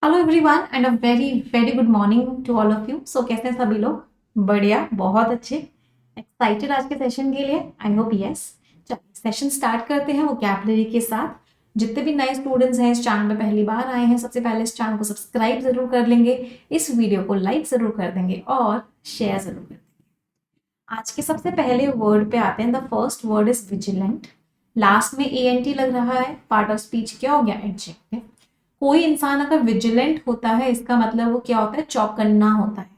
Hello everyone and a very very good morning to all of you. So कैसे हैं सभी लोग? बढ़िया, बहुत अच्छे, एक्साइटेड आज के सेशन के लिए। I hope yes. चलिए सेशन स्टार्ट करते हैं वोकैबुलरी के साथ। जितने भी नए स्टूडेंट्स हैं इस चैनल में पहली बार आए हैं, सबसे पहले इस चैनल को सब्सक्राइब जरूर कर लेंगे, इस वीडियो को लाइक जरूर कर देंगे और शेयर जरूर कर देंगे। आज के सबसे पहले वर्ड पे आते हैं। The first word is vigilant. Last में ANT लग रहा है, पार्ट ऑफ स्पीच क्या हो गया? एडजेक्टिव। कोई इंसान अगर विजिलेंट होता है इसका मतलब वो क्या होता है? चौकन्ना होता है।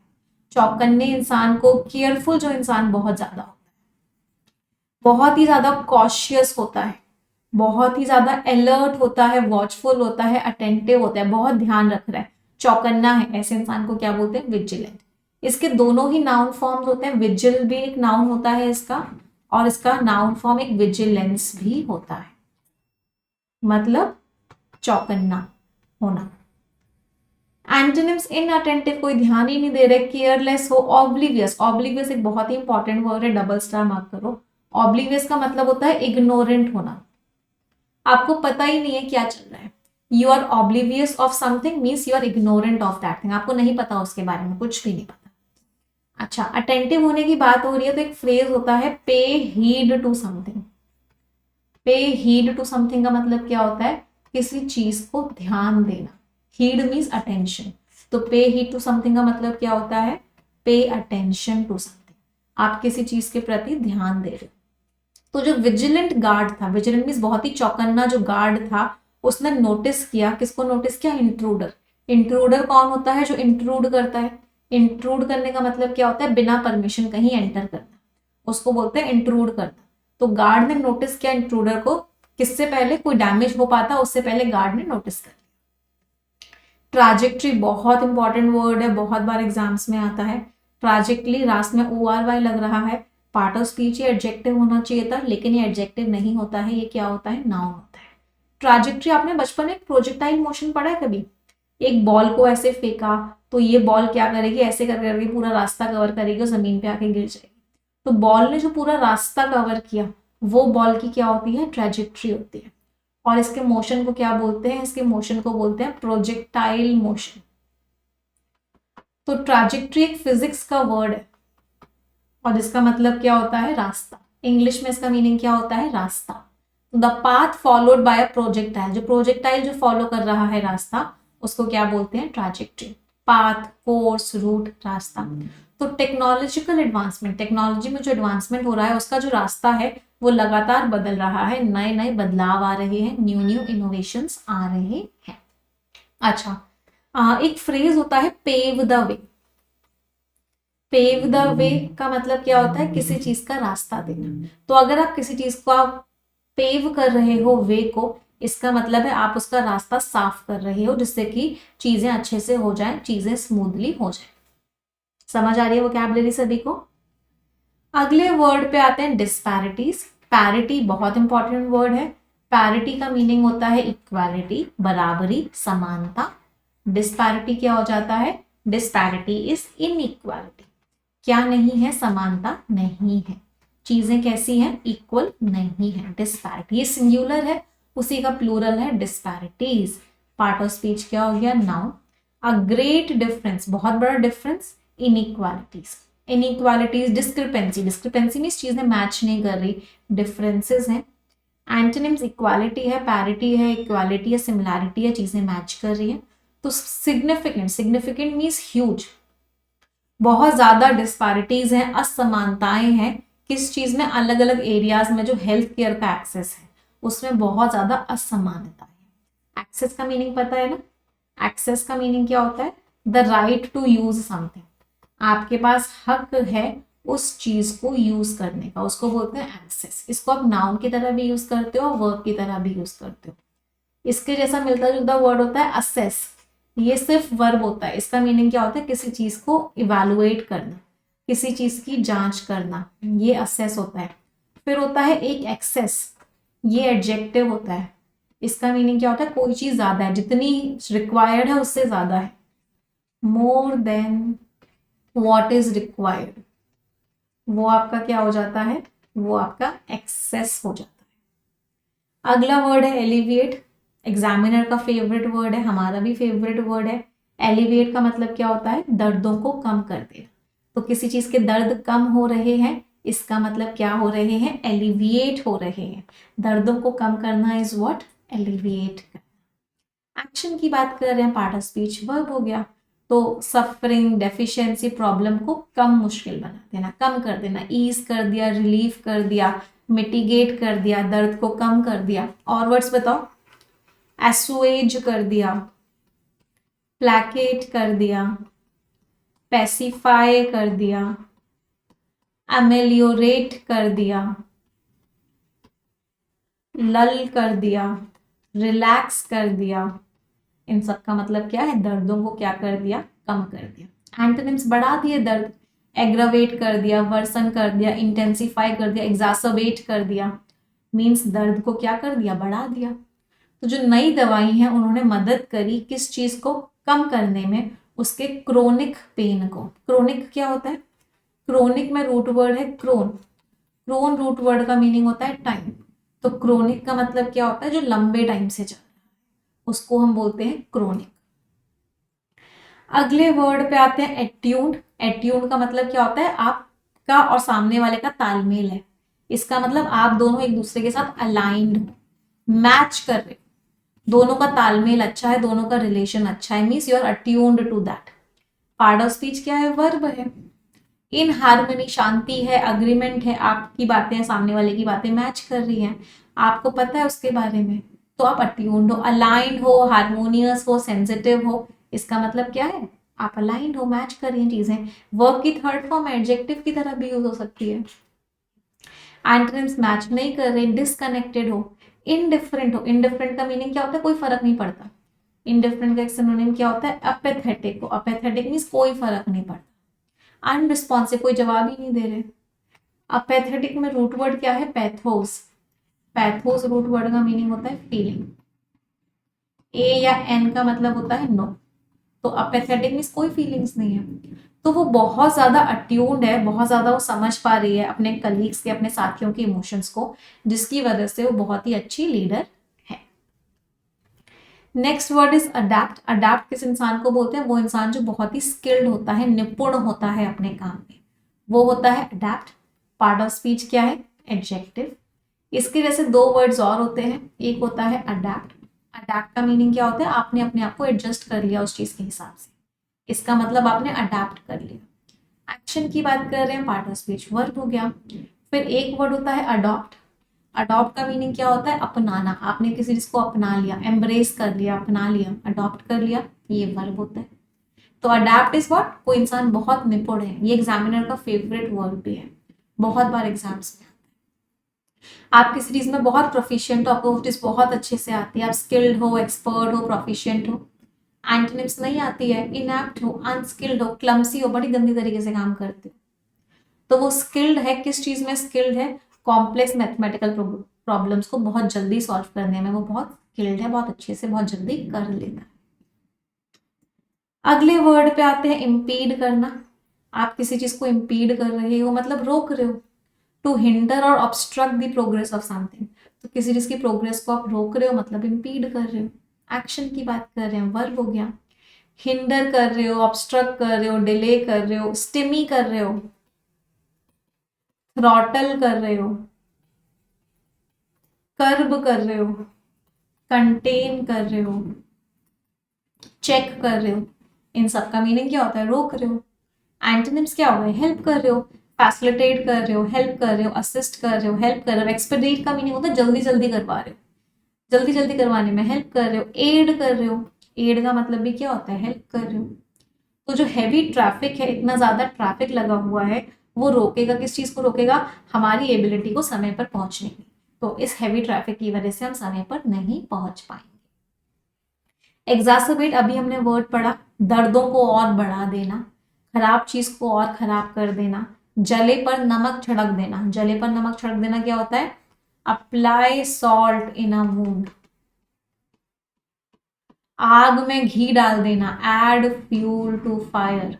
चौकन्ने इंसान को, केयरफुल जो इंसान बहुत ज्यादा होता है, बहुत ही ज्यादा कॉशियस होता है, बहुत ही ज्यादा अलर्ट होता है, वॉचफुल होता है, अटेंटिव होता है, बहुत ध्यान रख रहा है, चौकन्ना है, ऐसे इंसान को क्या बोलते हैं? विजिलेंट। इसके दोनों ही नाउन फॉर्म्स होते हैं। विजिल भी एक नाउन होता है इसका, और इसका नाउन फॉर्म एक विजिलेंस भी होता है, मतलब चौकन्ना होना। एंटोनिम्स इनअटेंटिव, कोई ध्यान ही नहीं दे रहे, केयरलेस हो, ऑब्लिवियस। ऑब्लिवियस एक बहुत ही इंपॉर्टेंट वर्ड है, डबल स्टार मार्क करो। ऑब्लिवियस का मतलब होता है इग्नोरेंट होना, आपको पता ही नहीं है क्या चल रहा है। You are oblivious of something means you are ignorant of that thing, आपको नहीं पता उसके बारे में, कुछ भी नहीं पता। अच्छा, अटेंटिव होने की बात हो रही है तो एक फ्रेज होता है पे हीड टू समथिंग। पे हीड टू समथिंग का मतलब क्या होता है? किसी चीज को ध्यान देना। हीड मीन्स अटेंशन, तो पे हीड टू समथिंग का मतलब क्या होता है? पे अटेंशन टू समथिंग, आप किसी चीज के प्रति ध्यान दे रहे हो। तो जो विजिलेंट गार्ड था, विजिलेंट मीन्स बहुत ही चौकन्ना जो गार्ड था, उसने नोटिस किया, किसको नोटिस किया? इंट्रूडर। इंट्रूडर कौन होता है? जो इंट्रूड करता है। इंट्रूड करने का मतलब क्या होता है? बिना परमिशन कहीं एंटर करना, उसको बोलते हैं इंट्रूड करना। तो गार्ड ने नोटिस किया इंट्रूडर को, किससे पहले कोई डैमेज हो पाता उससे पहले गार्ड ने नोटिस कर लिया। ट्राजेक्ट्री बहुत इंपॉर्टेंट वर्ड है, बहुत बार एग्जाम्स में आता है। ट्राजेक्टली, लास्ट में ORY लग रहा है, पार्ट ऑफ स्पीच, ये एडजेक्टिव होना चाहिए था, लेकिन ये एडजेक्टिव नहीं होता है, ये क्या होता है? नाउन होता है। ट्राजेक्ट्री आपने बचपन में प्रोजेक्टाइल मोशन पढ़ा है कभी? एक बॉल को ऐसे फेंका तो ये बॉल क्या करेगी? ऐसे कर करके पूरा रास्ता कवर करेगी और जमीन पे आके गिर जाएगी। तो बॉल ने जो पूरा रास्ता कवर किया वो बॉल की क्या होती है? ट्रेजेक्ट्री होती है। और इसके मोशन को क्या बोलते हैं? इसके मोशन को बोलते हैं प्रोजेक्टाइल मोशन। तो ट्रेजेक्ट्री एक फिजिक्स का वर्ड है और इसका मतलब क्या होता है? रास्ता। इंग्लिश में इसका मीनिंग क्या होता है? रास्ता। The path followed by a projectile, जो प्रोजेक्टाइल जो फॉलो कर रहा है रास्ता, उसको क्या बोलते हैं? ट्रेजेक्ट्री। पाथ, कोर्स, रूट, रास्ता। तो टेक्नोलॉजिकल एडवांसमेंट, टेक्नोलॉजी में जो एडवांसमेंट हो रहा है उसका जो रास्ता है वो लगातार बदल रहा है, नए नए बदलाव आ रहे हैं, न्यू न्यू इनोवेशंस आ रहे हैं। अच्छा, एक फ्रेज होता है pave the way. Pave the way का मतलब क्या होता है? किसी चीज का रास्ता देना। तो अगर आप किसी चीज को आप पेव कर रहे हो वे को, इसका मतलब है आप उसका रास्ता साफ कर रहे हो जिससे कि चीजें अच्छे से हो जाएं, चीजें स्मूथली हो जाएं। समझ आ रही है वोकैबुलरी सभी को? अगले वर्ड पे आते हैं डिस्पैरिटीज। पैरिटी बहुत इंपॉर्टेंट वर्ड है। पैरिटी का मीनिंग होता है इक्वालिटी, बराबरी, समानता। डिस्पैरिटी क्या हो जाता है? Disparity is inequality. क्या नहीं है? समानता नहीं है, चीजें कैसी हैं? इक्वल नहीं है। डिस्पैरिटी, ये सिंगुलर है, उसी का प्लूरल है डिस्पैरिटीज। पार्ट ऑफ स्पीच क्या हो गया? नाउन। अ ग्रेट डिफरेंस, बहुत बड़ा difference. Inequalities, inequalities, discrepancy, discrepancy means चीजें मैच नहीं कर रही, डिफरेंसेस हैं। एंटोनिम्स इक्वालिटी है, पैरिटी है, इक्वालिटी है, सिमिलैरिटी है, चीजें मैच कर रही हैं। तो सिग्निफिकेंट, सिग्निफिकेंट मीन्स ह्यूज, बहुत ज्यादा डिस्पैरिटीज हैं, असमानताएं हैं। किस चीज में? अलग अलग एरियाज में जो हेल्थ केयर का एक्सेस है उसमें बहुत ज्यादा असमानता है। एक्सेस का मीनिंग पता है ना? एक्सेस का मीनिंग क्या होता है? The right to use something, आपके पास हक है उस चीज को यूज करने का, उसको बोलते हैं एक्सेस। इसको आप नाउन की तरह भी यूज करते हो, वर्ब की तरह भी यूज करते हो। इसके जैसा मिलता जुलता वर्ड होता है असेस, ये सिर्फ वर्ब होता है। इसका मीनिंग क्या होता है? किसी चीज को इवैल्यूएट करना, किसी चीज की जांच करना, ये असेस होता है। फिर होता है एक एक्सेस, ये एडजेक्टिव होता है। इसका मीनिंग क्या होता है? कोई चीज ज्यादा है, जितनी रिक्वायर्ड है उससे ज्यादा है, more than what is required, वो आपका क्या हो जाता है? वो आपका एक्सेस हो जाता है। अगला वर्ड है एलिविएट। एग्जामिनर का फेवरेट वर्ड है, हमारा भी फेवरेट वर्ड है। एलिवेट का मतलब क्या होता है? दर्दों को कम कर देना। तो किसी चीज के दर्द कम हो रहे हैं, इसका मतलब क्या हो रहे हैं? एलिविएट हो रहे हैं। दर्दों को कम करना इज व्हाट? एलिविएट। एक्शन की बात कर रहे हैं, पार्ट ऑफ स्पीच वर्ब हो गया। तो सफरिंग, डेफिशिएंसी, प्रॉब्लम को कम मुश्किल बना देना, कम कर देना, ईज कर दिया, रिलीफ कर दिया, मिटिगेट कर दिया, दर्द को कम कर दिया। और वर्ड्स बताओ। एसुएज कर दिया, प्लैकेट कर दिया, पैसिफाई कर दिया, अमेलियोरेट कर दिया, लल कर दिया, रिलैक्स कर दिया। इन सब का मतलब क्या है? दर्दों को क्या कर दिया? कम कर दिया। एंटोनिम्स बढ़ा दिए दर्द। एग्रावेट कर दिया, वर्सन कर दिया, इंटेंसिफाई कर दिया, एग्जासर्बेट कर दिया। मीन्स दर्द को क्या कर दिया? बढ़ा दिया। तो जो नई दवाई है उन्होंने मदद करी किस चीज को कम करने में? उसके क्रोनिक पेन को। क्रोनिक क्या होता है? क्रोनिक में रूट वर्ड है क्रोन। क्रोन रूट वर्ड का मीनिंग होता है टाइम। तो क्रोनिक का मतलब क्या होता है? जो लंबे टाइम से चल रहा है उसको हम बोलते हैं क्रोनिक। अगले वर्ड पे आते हैं एट्यून्ड। एट्यून्ड का मतलब क्या होता है? आपका और सामने वाले का तालमेल है। इसका मतलब आप दोनों एक दूसरे के साथ अलाइंड हो, मैच कर रहे हो, दोनों का तालमेल अच्छा है, दोनों का रिलेशन अच्छा है, means you are attuned to that. Part of speech क्या है? वर्ब है। इन हार्मनी, शांति है, अग्रीमेंट है, आपकी बातें सामने वाले की बातें मैच कर रही हैं, आपको पता है उसके बारे में, तो आप अट्यून्ड हो, अलाइंड हो, हारमोनियस हो, सेंसिटिव हो। इसका मतलब क्या है? आप अलाइंड हो, मैच कर रही हैं चीजें। वर्ब की थर्ड फॉर्म एडजेक्टिव की तरह भी यूज हो सकती है। एंटोनिम्स मैच नहीं कर रहे, डिसकनेक्टेड हो, इनडिफरेंट हो। इनडिफरेंट का मीनिंग क्या होता है? कोई फर्क नहीं पड़ता। इनडिफरेंट का एक सिनोनिम क्या होता है? अपेथेटिक हो। अपेथेटिक मीन्स कोई फर्क नहीं पड़ता। अनरिस्पॉन्सिव, कोई जवाब ही नहीं दे रहे। अपेथेटिक में रूट वर्ड क्या है? पैथोस। पैथोस रूट वर्ड का मीनिंग होता है फीलिंग। ए या एन का मतलब होता है नो। तो अपेथेटिक मीन्स कोई फीलिंग्स नहीं है। तो वो बहुत ज्यादा अट्यून्ड है, बहुत ज्यादा वो समझ पा रही है अपने कलीग्स के, अपने साथियों के इमोशंस को, जिसकी वजह से वो बहुत ही अच्छी लीडर है। Next word is adapt. Adapt किस इंसान को बोलते हैं? वो इंसान जो बहुत ही स्किल्ड होता है, निपुण होता है अपने काम में, वो होता है अडेप्ट। पार्ट ऑफ स्पीच क्या है? एडजेक्टिव। इसके जैसे दो वर्ड्स और होते हैं, एक होता है अडेप्ट। अडेप्ट का मीनिंग क्या होता है? आपने अपने आप को एडजस्ट कर लिया उस चीज के हिसाब से, इसका मतलब आपने अडेप्ट कर लिया। एक्शन की बात कर रहे हैं, पार्ट ऑफ स्पीच वर्ब हो गया। फिर एक वर्ड होता है अडॉप्ट। अडॉप्ट का मीनिंग क्या होता है? अपनाना। आपने किसी चीज को अपना लिया, एम्ब्रेस कर लिया, अपना लिया, अडॉप्ट कर लिया, ये वर्ब होता है। तो अडेप्ट इज व्हाट? कोई इंसान बहुत निपुण है। ये एग्जामिनर का फेवरेट वर्ब भी है, बहुत बार एग्जाम्स में। आप किसी चीज में बहुत प्रोफिशिएंट हो, आपको वो चीज बहुत अच्छे से आती है, आप स्किल्ड हो, एक्सपर्ट हो, प्रोफिशिएंट हो। एंटोनिम्स नहीं आती है, इनएप्ट हो, अनस्किल्ड हो, क्लमसी हो, बड़ी गंदी तरीके से काम करते हो। तो वो स्किल्ड है, किस चीज में स्किल्ड है? कॉम्प्लेक्स मैथमेटिकल प्रॉब्लम्स को बहुत जल्दी सॉल्व करने में वो बहुत स्किल्ड है, बहुत अच्छे से, बहुत जल्दी कर लेता है। अगले वर्ड पे आते हैं इम्पीड करना। आप किसी चीज को इम्पीड कर रहे हो मतलब रोक रहे हो। टू हिंडर और obstruct the progress of something. तो किसी चीज की प्रोग्रेस को आप रोक रहे हो मतलब इम्पीड कर रहे हो। एक्शन की बात कर रहे हैं, वर्ब हो गया। हिंडर कर रहे हो, ऑब्स्ट्रक्ट कर रहे हो, डिले कर रहे हो, स्टिमी कर रहे हो, थ्रॉटल कर रहे हो, कर्ब कर रहे हो, कंटेन कर रहे हो, चेक कर रहे हो। इन सब का मीनिंग क्या होता है? रोक रहे हो। एंटोनिम्स क्या हो गए? हेल्प कर रहे हो, फैसिलिटेट कर रहे हो, हेल्प कर रहे हो, असिस्ट कर रहे हो, हेल्प कर रहे हो। एक्सपेडिट का मीनिंग होता है जल्दी जल्दी करवा रहे हो, जल्दी जल्दी करवाने में हेल्प कर रहे हो। एड कर रहे हो, एड का मतलब भी क्या होता है? हेल्प कर रहे हो। तो जो हैवी ट्रैफिक है, इतना ज्यादा ट्रैफिक लगा हुआ है, वो रोकेगा, किस चीज को रोकेगा? हमारी एबिलिटी को समय पर पहुंचने की। तो इस हैवी ट्रैफिक की वजह से हम समय पर नहीं पहुंच पाएंगे। एग्जासर्बेट अभी हमने वर्ड पढ़ा, दर्दों को और बढ़ा देना, खराब चीज को और खराब कर देना। जले पर नमक छिड़क देना। जले पर नमक छिड़क देना क्या होता है? Apply salt in a wound. आग में घी डाल देना, एड फ्यूल टू फायर।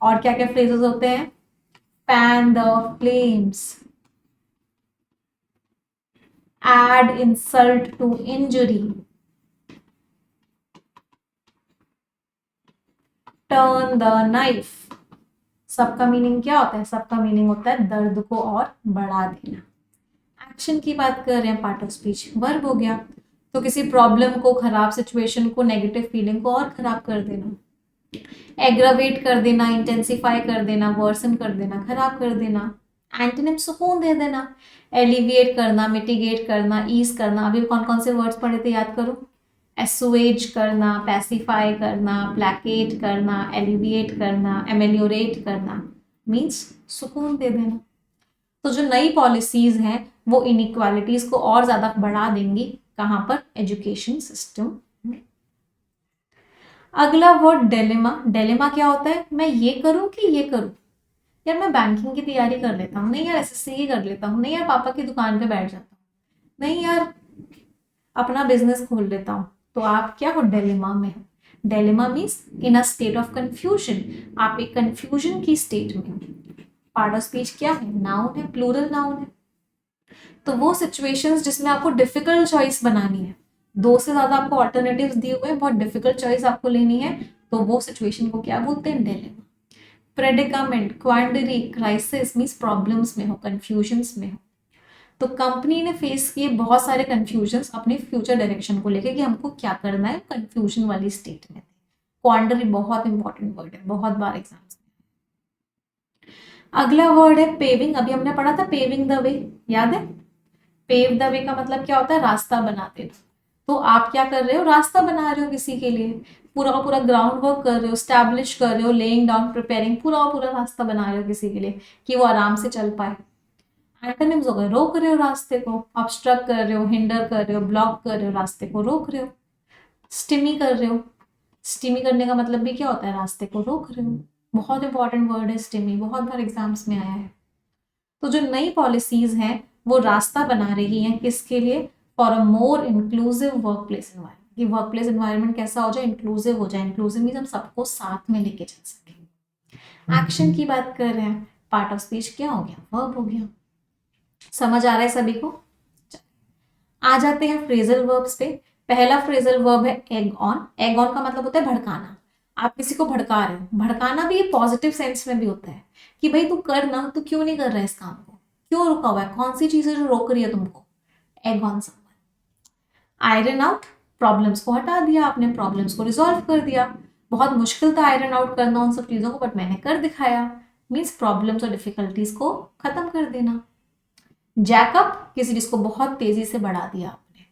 और क्या क्या फ्रेजेस होते हैं? Fan the flames, add insult to injury, turn the knife। सबका मीनिंग क्या होता है? सबका मीनिंग होता है दर्द को और बढ़ा देना। एक्शन की बात कर रहे हैं, पार्ट ऑफ स्पीच वर्ब हो गया। तो किसी प्रॉब्लम को, खराब सिचुएशन को, नेगेटिव फीलिंग को और खराब कर देना, एग्रावेट कर देना, इंटेंसिफाई कर देना, वर्सन कर देना, खराब कर देना। एंटोनिम सुकून दे देना, एलिविएट करना, मिटिगेट करना, ईज करना। अभी कौन कौन से वर्ड्स पढ़े थे याद करो? एसुएज करना, पैसिफाई करना, प्लैकेट करना, एलिविएट करना, एमेलियोरेट करना, मीन्स सुकून दे देना। तो जो नई पॉलिसीज हैं वो इनइक्वालिटीज को और ज्यादा बढ़ा देंगी। कहां पर? एजुकेशन सिस्टम में। अगला वर्ड डेलेमा। डेलेमा क्या होता है? मैं ये करूं कि ये करूं? यार मैं बैंकिंग की तैयारी कर लेता हूँ, नहीं यार एसएससी की कर लेता हूँ, नहीं यार पापा की दुकान पे बैठ जाता हूँ, नहीं यार अपना बिजनेस खोल लेता हूँ। तो आप क्या हो? डेलेमा में हो। Dilemma means in a state of confusion, आप एक कंफ्यूजन की स्टेट में हो। पार्ट ऑफ स्पीच क्या है? नाउन है, प्लूरल नाउन है। तो वो सिचुएशंस जिसमें आपको डिफिकल्ट चॉइस बनानी है, दो से ज्यादा आपको ऑल्टरनेटिव्स दिए हुए हैं, बहुत डिफिकल्ट चॉइस आपको लेनी है, तो वो सिचुएशन को क्या बोलते हैं? Dilemma. Predicament, quandary, crisis means problems में हो, कंफ्यूजन्स में हो। तो कंपनी ने फेस किए बहुत सारे कंफ्यूजन्स अपने फ्यूचर डायरेक्शन को लेके कि हमको क्या करना है, कंफ्यूजन वाली स्टेट में। क्वांडरी बहुत इंपॉर्टेंट वर्ड है, बहुत बार एग्जाम्स में। अगला वर्ड है पेविंग। अभी हमने पढ़ा था पेविंग द वे, याद है? पेव द वे का मतलब क्या होता है? रास्ता बना देना। तो आप क्या कर रहे हो? रास्ता बना रहे हो किसी के लिए, पूरा का पूरा ग्राउंड वर्क कर रहे हो, स्टैब्लिश कर रहे हो, लेइंग डाउन, प्रिपेयरिंग, पूरा का पूरा रास्ता बना रहे हो किसी के लिए कि वो आराम से चल पाए। एंटोनिम्स हो गए, रोक रहे हो रास्ते को, ऑब्स्ट्रक्ट कर रहे हो, हिंडर कर रहे हो, ब्लॉक कर रहे हो, रास्ते को रोक रहे हो। स्टिमी कर रहे हो, स्टिमी करने का मतलब भी क्या होता है? रास्ते को रोक रहे हो। बहुत इंपॉर्टेंट वर्ड है स्टिमी, बहुत बार एग्जाम्स में आया है। तो जो नई पॉलिसीज हैं वो रास्ता बना रही हैं किसके लिए? For a more inclusive work place environment, कि वर्क प्लेस एनवायरमेंट कैसा हो जाए? इंक्लूसिव हो जाए। इंक्लूसिव मीन्स हम सबको साथ में लेके चल सकें। एक्शन की बात कर रहे हैं, पार्ट ऑफ स्पीच क्या हो गया? वर्ब हो गया। समझ आ रहा है सभी को? आ जाते हैं फ्रेजल वर्ब्स पे। पहला फ्रेजल वर्ब है एग ऑन। एग ऑन का मतलब होता है भड़काना। आप किसी को भड़का रहे हो। भड़काना भी पॉजिटिव सेंस में भी होता है कि भाई तू कर ना, तू क्यों नहीं कर रहा है इस काम को, क्यों रुका हुआ है, कौन सी चीज है जो रोक रही है तुमको? Egg on someone. Iron out, problems को हटा दिया आपने, प्रॉब्लम्स को रिजॉल्व कर दिया। बहुत मुश्किल था आयरन आउट करना उन सब चीजों को, बट मैंने कर दिखाया। मीन्स प्रॉब्लम्स और डिफिकल्टीज को खत्म कर देना। जैकअप, किसी चीज को बहुत तेजी से बढ़ा दिया आपने,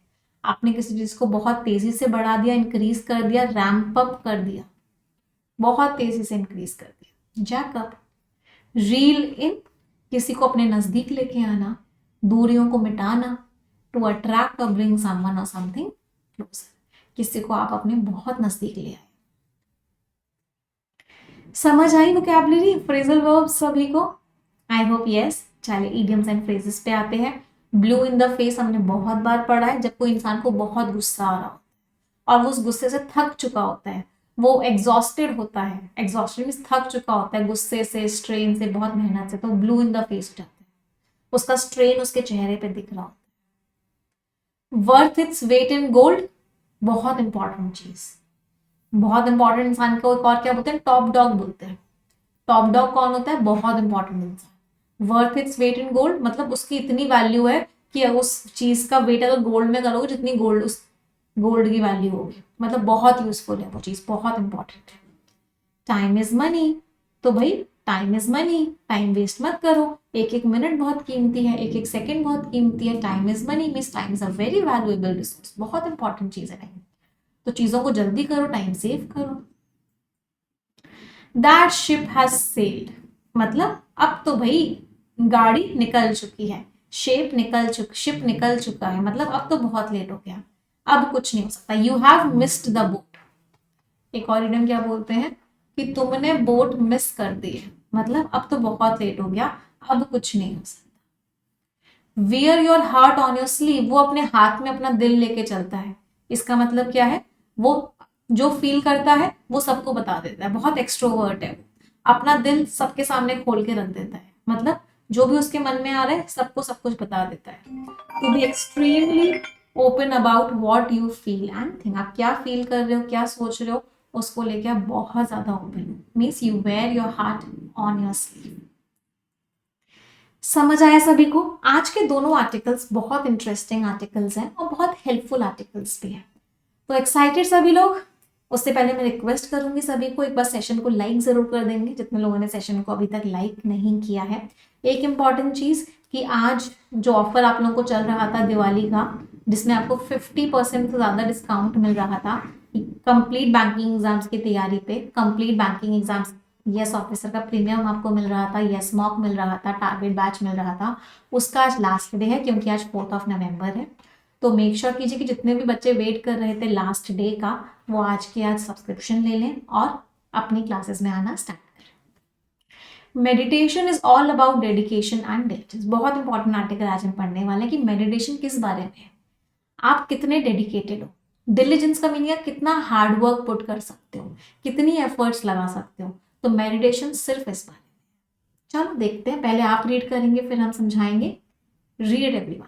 आपने किसी चीज को बहुत तेजी से बढ़ा दिया, इंक्रीज कर दिया, रैंप अप कर दिया, बहुत तेजी से इंक्रीज कर दिया, जैकअप। रील इन, किसी को अपने नजदीक लेके आना, दूरियों को मिटाना। टू अट्रैक्ट और ब्रिंग समवन और समथिंग क्लोजर, किसी को आप अपने बहुत नजदीक ले आए। समझ आई वोकैबुलरी, फ्रेजल वर्ब्स सभी को? I hope yes. चलिए इडियम्स एंड फ्रेजेस पे आते हैं। ब्लू इन द फेस हमने बहुत बार पढ़ा है, जब कोई इंसान को बहुत गुस्सा आ रहा होता है और वो उस गुस्से से थक चुका होता है, वो एग्जॉस्टेड होता है। एग्जॉस्टेड मीन्स थक चुका होता है गुस्से से, स्ट्रेन से, बहुत मेहनत से, तो ब्लू इन द फेस हो जाता है, उसका स्ट्रेन उसके चेहरे पे दिख रहा होता है। Worth its weight in gold, बहुत इंपॉर्टेंट चीज, बहुत इंपॉर्टेंट इंसान को एक और क्या बोलते हैं? टॉप डॉग बोलते हैं। टॉप डॉग कौन होता है? बहुत इंपॉर्टेंट इंसान। Worth its weight in gold मतलब उसकी इतनी वैल्यू है कि उस चीज का वेट अगर गोल्ड में करोगे, जितनी गोल्ड उस गोल्ड की वैल्यू होगी, मतलब बहुत यूजफुल है वो चीज, बहुत इंपॉर्टेंट है। टाइम इज मनी, तो भाई time is money, time waste मत करो। एक एक मिनट बहुत कीमती है, एक एक सेकंड बहुत कीमती है। Time is money means time is a very valuable resource, बहुत इंपॉर्टेंट चीज है टाइम। तो चीजों को जल्दी करो, टाइम सेव करो। दैट शिप हैज सेल्ड, मतलब अब तो भाई गाड़ी निकल चुकी है, शिप निकल चुका है, मतलब अब तो बहुत लेट हो गया, अब कुछ नहीं हो सकता। You have missed the boat. एक और इडियम क्या बोलते हैं कि तुमने बोट मिस कर दी है, मतलब अब तो बहुत लेट हो गया, अब कुछ नहीं हो सकता। Wear your heart on your sleeve, वो अपने हाथ में अपना दिल लेके चलता है। इसका मतलब क्या है? वो जो फील करता है वो सबको बता देता है, बहुत एक्सट्रोवर्ट है वो, अपना दिल सबके सामने खोल के रख देता है। मतलब जो भी उसके मन में आ रहा है सबको सब कुछ बता देता है। To be extremely open about what you feel and think, आप क्या फील कर रहे हो, क्या सोच रहे हो, उसको लेके आप बहुत ज्यादा ओपन हो, means you wear your heart on your sleeve. समझ आया सभी को? आज के दोनों आर्टिकल्स बहुत इंटरेस्टिंग आर्टिकल्स हैं और बहुत हेल्पफुल आर्टिकल्स भी हैं। तो एक्साइटेड सभी लोग? उससे पहले मैं रिक्वेस्ट करूंगी सभी को, एक बार सेशन को लाइक जरूर कर देंगे जितने लोगों ने सेशन को अभी तक लाइक नहीं किया है। एक इंपॉर्टेंट चीज कि आज जो ऑफर आप लोगों को चल रहा था दिवाली का, जिसमें आपको 50% से ज्यादा डिस्काउंट मिल रहा था कंप्लीट बैंकिंग एग्जाम्स की तैयारी पे, complete banking exams yes officer का प्रीमियम आपको मिल रहा था, यस मॉक मिल रहा था, टारगेट बैच मिल रहा था, उसका आज लास्ट डे है क्योंकि आज 4 नवंबर है। तो मेक श्योर कीजिए कि जितने भी बच्चे वेट कर रहे थे लास्ट डे का, वो आज के आज सब्सक्रिप्शन ले लें और अपनी क्लासेस में आना स्टार्ट करें। Meditation is all about dedication and diligence. बहुत इंपॉर्टेंट आर्टिकल आज हम पढ़ने वाले हैं कि मेडिटेशन किस बारे में है, आप कितने डेडिकेटेड हो। डिलिजेंस का मीनिंग है कितना हार्ड वर्क पुट कर सकते हो, कितनी एफर्ट्स लगा सकते हो। तो मेडिटेशन सिर्फ इस बारे में। चलो देखते हैं, पहले आप रीड करेंगे फिर हम समझाएंगे। Read everyone.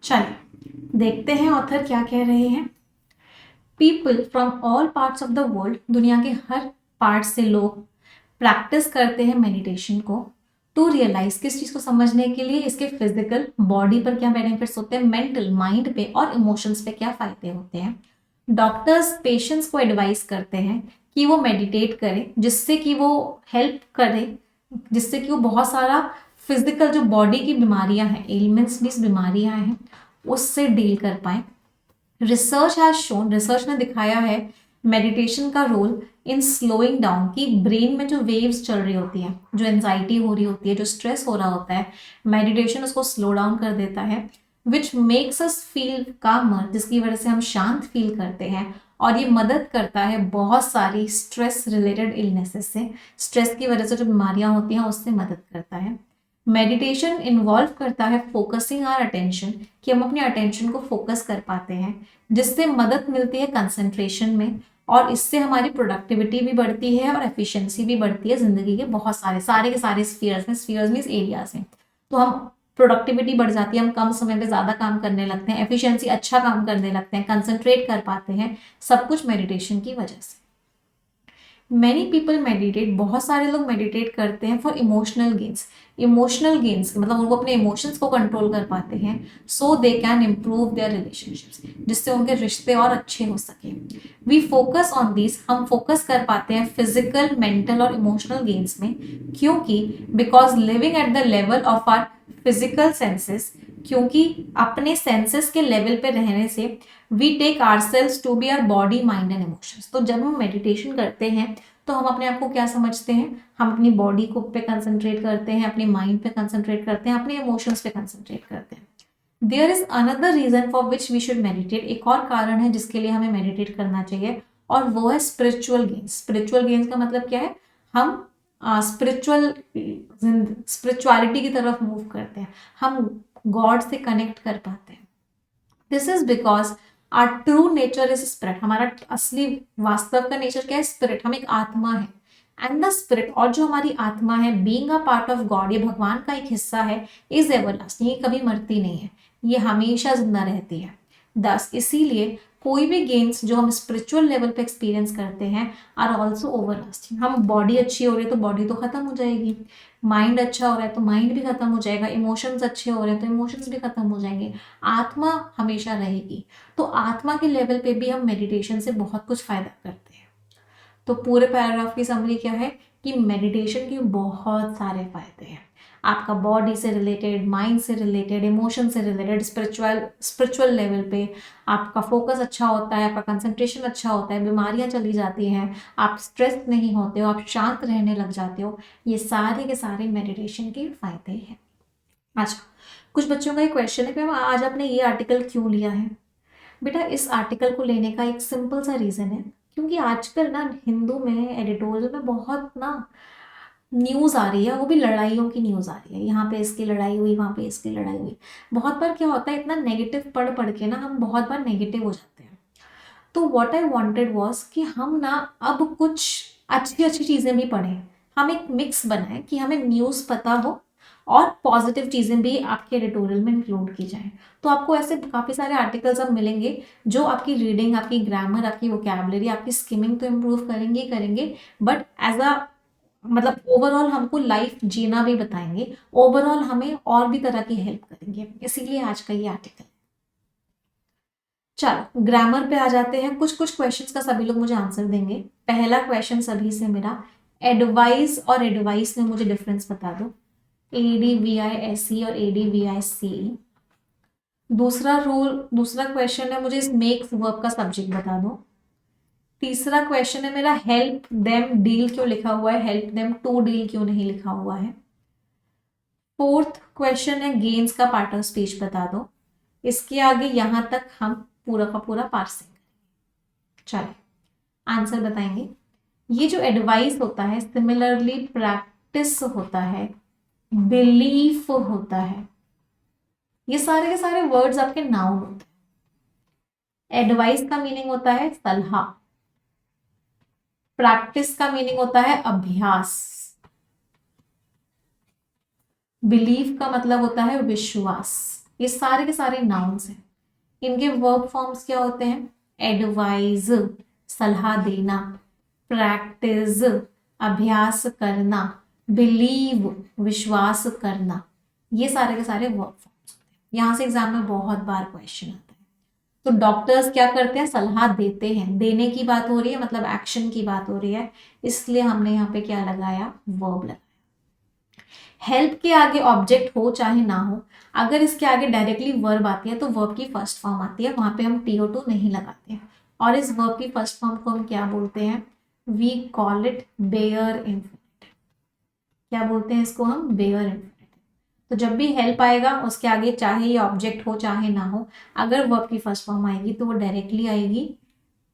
चलिए देखते हैं ऑथर क्या कह रहे हैं। People from all parts of the world, दुनिया के हर पार्ट से लोग प्रैक्टिस करते हैं मेडिटेशन को। टू रियलाइज, किस चीज को समझने के लिए, इसके फिजिकल बॉडी पर क्या बेनिफिट्स होते हैं, मेंटल माइंड पे और इमोशंस पे क्या फायदे होते हैं। डॉक्टर्स पेशेंट्स को एडवाइस करते हैं कि वो मेडिटेट करें, जिससे कि वो हेल्प करे, जिससे कि वो बहुत सारा फिजिकल जो बॉडी की बीमारियां हैं, एलिमेंट्स भी बीमारियां हैं, उससे डील कर पाए। रिसर्च हैज शोन, रिसर्च ने दिखाया है मेडिटेशन का रोल इन स्लोइंग डाउन, की ब्रेन में जो वेव्स चल रही होती है, जो एंजाइटी हो रही होती है, जो स्ट्रेस हो रहा होता है, मेडिटेशन उसको स्लो डाउन कर देता है। विच मेक्स अस फील कामर, जिसकी वजह से हम शांत फील करते हैं। और ये मदद करता है बहुत सारी स्ट्रेस रिलेटेड इलनेसेस से, स्ट्रेस की वजह से जो बीमारियां होती हैं उससे मदद करता है। मेडिटेशन इन्वॉल्व करता है फोकसिंग आवर अटेंशन, कि हम अपने अटेंशन को फोकस कर पाते हैं, जिससे मदद मिलती है कंसंट्रेशन में, और इससे हमारी प्रोडक्टिविटी भी बढ़ती है और एफिशिएंसी भी बढ़ती है जिंदगी के बहुत सारे के सारे स्फीयर्स में, स्फीयर्स मींस एरियाज में। तो हम प्रोडक्टिविटी बढ़ जाती है, हम कम समय में ज्यादा काम करने लगते हैं, एफिशिएंसी अच्छा काम करने लगते हैं, कंसंट्रेट कर पाते हैं, सब कुछ मेडिटेशन की वजह से। मैनी पीपल मेडिटेट, बहुत सारे लोग मेडिटेट करते हैं for emotional gains, emotional gains मतलब उनको अपने इमोशंस को कंट्रोल कर पाते हैं, so they can improve their relationships, जिससे उनके रिश्ते और अच्छे हो सके। वी फोकस ऑन दिस, हम फोकस कर पाते हैं फिजिकल, मेंटल और इमोशनल गेन्स में, क्योंकि because living at the level of our physical senses, क्योंकि अपने सेंसेस के लेवल पे रहने से we take ourselves to be our body mind and emotions. तो जब हम मेडिटेशन करते हैं तो हम अपने आप को क्या समझते हैं, हम अपनी बॉडी को पे कंसंट्रेट करते हैं, अपने माइंड पे कंसंट्रेट करते हैं, अपने इमोशंस पे कंसंट्रेट करते हैं। There is another reason for which we should meditate, एक और कारण है जिसके लिए हमें मेडिटेट करना चाहिए, और वो है स्पिरिचुअल गेन्स। स्पिरिचुअल गेन्स का मतलब क्या है, हम स्पिरिचुअलिटी की तरफ मूव करते हैं, हम गॉड से कनेक्ट कर पाते हैं। This is because our true nature is spirit, हमारा असली वास्तव का नेचर क्या है, स्पिरिट, हम एक आत्मा है। एंड द स्पिरिट, और जो हमारी आत्मा है, being a part of God, ये भगवान का एक हिस्सा है, इज एवरलास्टिंग, ये कभी मरती नहीं है, ये हमेशा जिंदा रहती है। दस इसीलिए कोई भी गेन्स जो हम स्पिरिचुअल लेवल पे एक्सपीरियंस करते हैं आर ऑल्सो ओवर लास्टिंग। हम बॉडी अच्छी हो रही है तो बॉडी तो खत्म हो जाएगी, माइंड अच्छा हो रहा है तो माइंड भी खत्म हो जाएगा, इमोशंस अच्छे हो रहे हैं तो इमोशंस भी खत्म हो जाएंगे, आत्मा हमेशा रहेगी। तो आत्मा के लेवल पे भी हम मेडिटेशन से बहुत कुछ फायदा करते हैं। तो पूरे पैराग्राफ की समरी क्या है कि मेडिटेशन के बहुत सारे फायदे हैं, आपका बॉडी से रिलेटेड, माइंड से रिलेटेड, इमोशन से रिलेटेड, स्पिरिचुअल लेवल पे आपका फोकस अच्छा होता है, आपका कंसंट्रेशन अच्छा होता है, बीमारियां चली जाती हैं, आप स्ट्रेस नहीं होते हो, आप शांत रहने लग जाते हो। ये सारे के सारे मेडिटेशन के फायदे हैं। अच्छा, कुछ बच्चों का एक क्वेश्चन है कि मैम आज आपने ये आर्टिकल क्यों लिया है। बेटा इस आर्टिकल को लेने का एक सिंपल सा रीज़न है, क्योंकि आजकल ना हिंदू में एडिटोरियल में बहुत ना न्यूज़ आ रही है, वो भी लड़ाइयों की न्यूज़ आ रही है, यहाँ पे इसकी लड़ाई हुई, वहाँ पे इसकी लड़ाई हुई। बहुत बार क्या होता है, इतना नेगेटिव पढ़ पढ़ के ना हम बहुत बार नेगेटिव हो जाते हैं। तो व्हाट आई वांटेड वाज कि हम ना अब कुछ अच्छी अच्छी चीज़ें भी पढ़ें, हम एक मिक्स बनाएं कि हमें न्यूज़ पता हो और पॉजिटिव चीज़ें भी आपके एडिटोरियल में इंक्लूड की जाएं। तो आपको ऐसे काफ़ी सारे आर्टिकल्स अब मिलेंगे जो आपकी रीडिंग, आपकी ग्रामर, आपकी वोकैबुलरी, आपकी स्किमिंग तो इम्प्रूव करेंगे ही करेंगे, बट एज अ मतलब ओवरऑल हमको लाइफ जीना भी बताएंगे, ओवरऑल हमें और भी तरह की हेल्प करेंगे, इसीलिए आज का ये आर्टिकल। चलो ग्रामर पे आ जाते हैं। कुछ कुछ क्वेश्चंस का सभी लोग मुझे आंसर देंगे। पहला क्वेश्चन सभी से मेरा, एडवाइस और एडवाइस में मुझे डिफरेंस बता दो, ADVISE और ADVICE। दूसरा क्वेश्चन है मुझे इस मेक्स वर्ब का सब्जेक्ट बता दो। तीसरा क्वेश्चन है मेरा, हेल्प देम डील क्यों लिखा हुआ है, हेल्प देम टू डील क्यों नहीं लिखा हुआ है। फोर्थ क्वेश्चन है, गेन्स का पार्ट ऑफ स्पीच बता दो। इसके आगे यहां तक हम पूरा का पूरा पार्सिंग करेंगे। चलिए आंसर बताएंगे। ये जो एडवाइस होता है, सिमिलरली प्रैक्टिस होता है, बिलीफ होता है, ये सारे के सारे वर्ड्स आपके नाउन होते हैं। एडवाइस का मीनिंग होता है सलाह, प्रैक्टिस का मीनिंग होता है अभ्यास, बिलीफ का मतलब होता है विश्वास। ये सारे के सारे नाउन्स हैं। इनके वर्ब फॉर्म्स क्या होते हैं, एडवाइज सलाह देना, प्रैक्टिस अभ्यास करना, बिलीव विश्वास करना, ये सारे के सारे वर्ब फॉर्म्स होते हैं। यहाँ से एग्जाम में बहुत बार क्वेश्चन आता है। तो डॉक्टर्स क्या करते हैं, सलाह देते हैं, देने की बात हो रही है मतलब एक्शन की बात हो रही है, इसलिए हमने यहाँ पे क्या लगाया, वर्ब लगाया। हेल्प के आगे ऑब्जेक्ट हो चाहे ना हो, अगर इसके आगे डायरेक्टली वर्ब आती है तो वर्ब की फर्स्ट फॉर्म आती है, वहां पे हम TO2 नहीं लगाते हैं। और इस वर्ब की फर्स्ट फॉर्म को हम क्या बोलते हैं, we call it bare infinite. क्या बोलते हैं इसको हम, बेयर इन्फिनिट। तो जब भी हेल्प आएगा उसके आगे चाहे ये ऑब्जेक्ट हो चाहे ना हो, अगर वर्ब की फर्स्ट फॉर्म आएगी तो वो डायरेक्टली आएगी,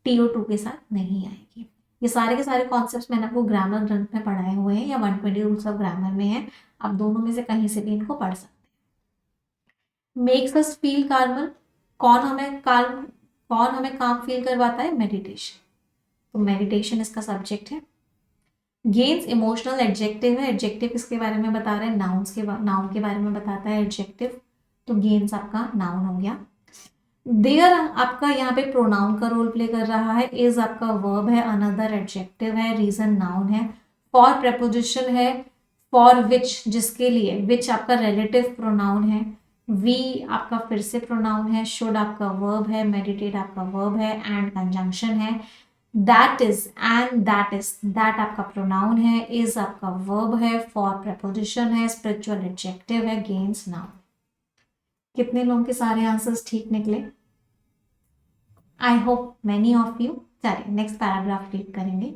TO2 के साथ नहीं आएगी। ये सारे के सारे कॉन्सेप्ट्स मैंने आपको ग्रामर ग्रंथ में पढ़ाए हुए हैं या 120 रूल्स ऑफ ग्रामर में है, आप दोनों में से कहीं से भी इनको पढ़ सकते हैं। मेक्स अस फील कार्मल, कौन हमें काम फील करवाता है, मेडिटेशन। तो मेडिटेशन इसका सब्जेक्ट है। गेन्स इमोशनल एडजेक्टिव है, एडजेक्टिव किसके बारे में बता रहे हैं, नाउन के बारे में बताता है एडजेक्टिव, तो गेन्स आपका नाउन हो गया। देयर आपका यहाँ पे प्रोनाउन का रोल प्ले कर रहा है, इज आपका वर्ब है, अनदर एडजेक्टिव है, रीजन नाउन है, फॉर प्रपोजिशन है, फॉर विच जिसके लिए, विच आपका रिलेटिव प्रोनाउन है, वी आपका फिर से प्रोनाउन है, शुड आपका वर्ब है, मेडिटेट आपका वर्ब है, एंड कंजंक्शन है, दैट इज एंड दैट आपका प्रोनाउन है, इज आपका वर्ब है, फॉर प्रपोजिशन है, स्पिरिचुअल एडजेक्टिव है, गेन्स नाउन। कितने लोगों के सारे आंसर्स ठीक निकले, I hope many of you. चलिए नेक्स्ट पैराग्राफ रीड करेंगे।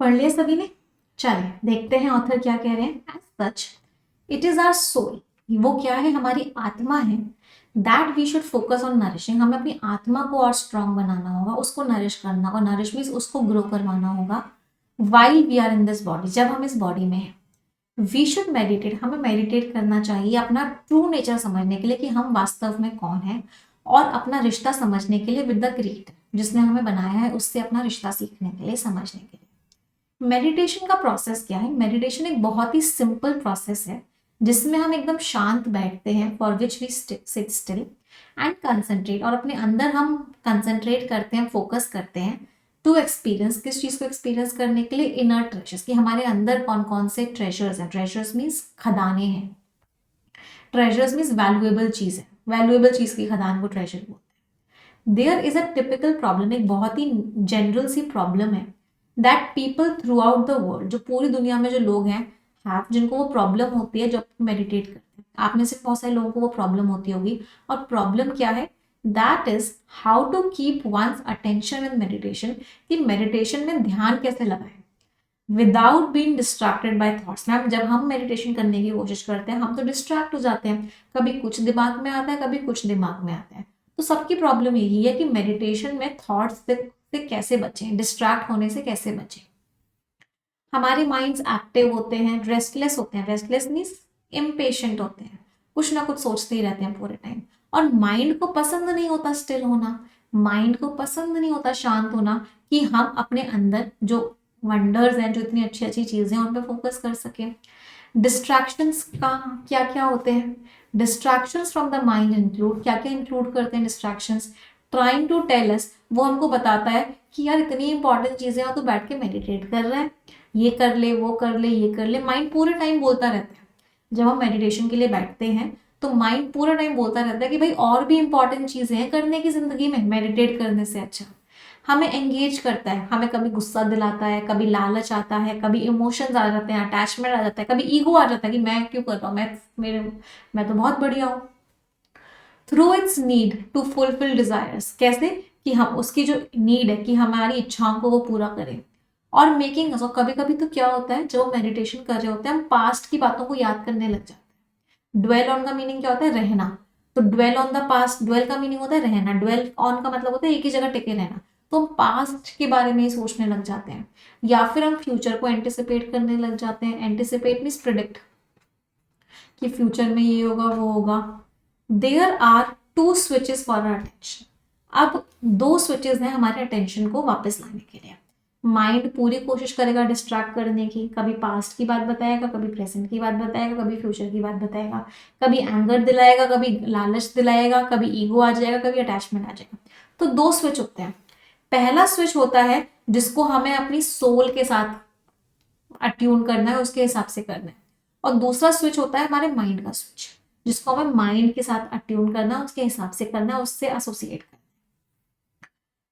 पढ़ लिया सभी ने? चलिए देखते हैं ऑथर क्या कह रहे हैं। As such it is our soul, वो क्या है, हमारी आत्मा है। That we should focus on nourishing, हमें अपनी आत्मा को और स्ट्रांग बनाना होगा, उसको नरिश करना होगा, नरिश मीन्स उसको ग्रो करवाना होगा। While we are in this body, जब हम इस बॉडी में हैं। वी शुड मेडिटेट, हमें मेडिटेट करना चाहिए अपना ट्रू नेचर समझने के लिए कि हम वास्तव में कौन है, और अपना रिश्ता समझने के लिए विद द क्रिएटर जिसने हमें बनाया है, उससे अपना रिश्ता सीखने के लिए, समझने के लिए। मेडिटेशन का प्रोसेस क्या है? मेडिटेशन एक बहुत ही सिंपल प्रोसेस है जिसमें हम एकदम शांत बैठते हैं, for which we sit still and concentrate, और अपने अंदर हम कंसंट्रेट करते हैं, फोकस करते हैं टू एक्सपीरियंस, किस चीज को एक्सपीरियंस करने के लिए? इनर ट्रेजर्स, कि हमारे अंदर कौन कौन से ट्रेजर्स हैं। ट्रेजर्स मीन्स खदाने हैं, ट्रेजर्स मीन्स वैल्यूएबल चीज है, वैल्यूएबल चीज की खदान को ट्रेजर बोलते हैं। There is a typical problem, एक बहुत ही जनरल सी प्रॉब्लम है, that people throughout the world, जो पूरी दुनिया में जो लोग हैं, हैव, जिनको वो प्रॉब्लम होती है जब मेडिटेट करते हैं। आप में से बहुत सारे लोगों को वो प्रॉब्लम होती होगी। और प्रॉब्लम क्या है? That is how to keep one's attention in meditation, कि मेडिटेशन में ध्यान कैसे लगाएं without being distracted by thoughts. Ma'am जब हम मेडिटेशन करने की कोशिश करते हैं हम तो डिस्ट्रैक्ट हो जाते हैं, कभी कुछ दिमाग में आता है, कभी कुछ दिमाग में आता है। तो सबकी प्रॉब्लम यही है कि मेडिटेशन में थॉट्स से कैसे बचें, डिस्ट्रैक्ट होने से कैसे बचें। हमारे माइंड्स एक्टिव होते हैं, रेस्टलेस होते हैं, रेस्टलेस मीन्स इम्पेशेंट होते हैं, कुछ ना कुछ सोचते ही रहते हैं पूरे टाइम। और माइंड को पसंद नहीं होता स्टिल होना, माइंड को पसंद नहीं होता शांत होना, कि हम अपने अंदर जो वंडर्स हैं, जो इतनी अच्छी अच्छी चीजें हैं, उन पर फोकस कर सकें। डिस्ट्रैक्शंस का क्या क्या होते हैं? Distractions from the mind include, क्या क्या इंक्लूड करते हैं distractions? Trying to tell us, वो हमको बताता है कि यार इतनी इंपॉर्टेंट चीजें हैं तो बैठ के मेडिटेट कर रहे हैं, ये कर ले, वो कर ले, ये कर ले। माइंड पूरे टाइम बोलता रहता है। जब हम मेडिटेशन के लिए बैठते हैं तो माइंड पूरा टाइम बोलता रहता है कि भाई और भी इंपॉर्टेंट चीजें हैं करने की जिंदगी में, मेडिटेट करने से अच्छा। हमें एंगेज करता है, हमें कभी गुस्सा दिलाता है, कभी लालच आता है, कभी इमोशंस आ जाते हैं, अटैचमेंट आ जाता है, कभी ईगो आ जाता है कि मैं क्यों कर रहा हूँ, मैं तो बहुत बढ़िया हूँ। Through its need to fulfil desires, कैसे? कि हम उसकी जो नीड है कि हमारी इच्छाओं को वो पूरा करें। और मेकिंग, कभी कभी तो क्या होता है, जब मेडिटेशन कर रहे होते हैं हम पास्ट की बातों को याद करने लग जाते हैं। ड्वेल ऑन का मीनिंग क्या होता है? रहना। तो dwell on the past, dwell का मीनिंग होता है रहना, ड्वेल ऑन का मतलब होता है एक ही जगह टिके रहना। तो हम पास्ट के बारे में ही सोचने लग जाते हैं, या फिर हम फ्यूचर को एंटिसिपेट करने लग जाते हैं। एंटिसिपेट मीन्स प्रिडिक्ट, कि फ्यूचर में ये होगा, वो होगा। There are two switches for our attention, अब दो स्विचेस हैं हमारे अटेंशन को वापस लाने के लिए। माइंड पूरी कोशिश करेगा डिस्ट्रैक्ट करने की, कभी पास्ट की बात बताएगा, कभी प्रेजेंट की बात बताएगा, कभी फ्यूचर की बात बताएगा, कभी एंगर दिलाएगा, कभी लालच दिलाएगा, कभी ईगो आ जाएगा, कभी अटैचमेंट आ जाएगा। तो दो स्विच होते हैं। पहला स्विच होता है जिसको हमें अपनी सोल के साथ अट्यून करना है, उसके हिसाब से करना है। और दूसरा स्विच होता है हमारे माइंड का स्विच, जिसको हमें माइंड के साथ अट्यून करना है, उसके हिसाब से करना है, उससे एसोसिएट करना है।